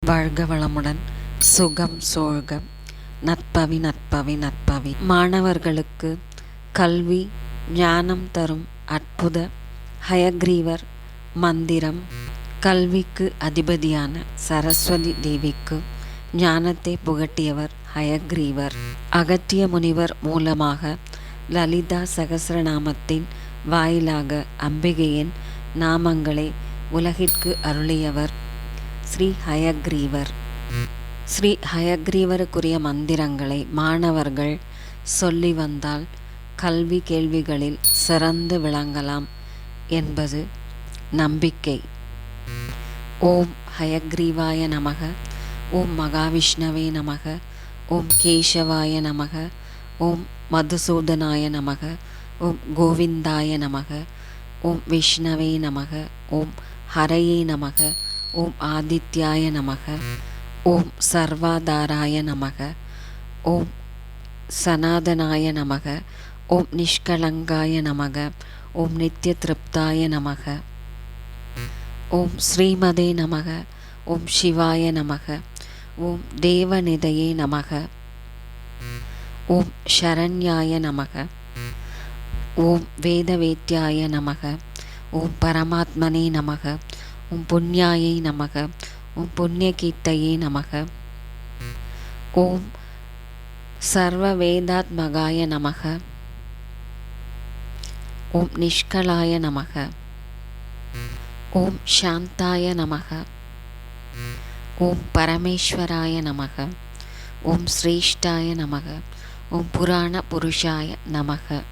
வாழ்க வளமுடன், சுகம் சோழ்க, நற்பவி நற்பவி நற்பவி. மாணவர்களுக்கு கல்வி ஞானம் தரும் அற்புத ஹயக்ரீவர் மந்திரம். கல்விக்கு அதிபதியான சரஸ்வதி தேவிக்கு ஞானத்தை புகட்டியவர் ஹயக்ரீவர். அகத்திய முனிவர் மூலமாக லலிதா சகஸ்ரநாமத்தின் வாயிலாக அம்பிகையின் நாமங்களை உலகிற்கு அருளியவர் ஸ்ரீ ஹயக்ரீவர். ஸ்ரீ ஹயக்ரீவருக்குரிய மந்திரங்களை மாணவர்கள் சொல்லி வந்தால் கல்வி கேள்விகளில் சிறந்து விளங்கலாம் என்பது நம்பிக்கை. ஓம் ஹயக்ரீவாய நமக, ஓம் மகாவிஷ்ணவே நமக, ஓம் கேசவாய நமக, ஓம் மதுசூதனாய நமக, ஓம் கோவிந்தாய நமக, ஓம் விஷ்ணவே நமக, ஓம் ஹரயே நமக, ஓம் ஆதித்யாய நமக, ஓம் சர்வாதாராய நமக, ஓம் சனாதனாய நமக, ஓம் நிஷ்கலங்காய நமக, ஓம் நித்ய திருப்தாய நமக, ஓம் ஸ்ரீமதே நமக, ஓம் சிவாய நமக, ஓம் தேவநிதையே நமக, ஓம் ஷரண்யாய நமக, ஓம் வேதவேத்யாய நமக, ஓம் பரமாத்மனே நமக, ஓம் புண்ணியாயை நமக, ஓம் புண்ணியகீர்த்தையே நமக, ஓம் சர்வ வேதாத்மகாய நமக, ஓம் நிஷ்கலாய நமக, ஓம் சாந்தாய நமக, ஓம் பரமேஸ்வராய நமக, ஓம் ஸ்ரேஷ்டாய நமக, ஓம் புராண புருஷாய நமக.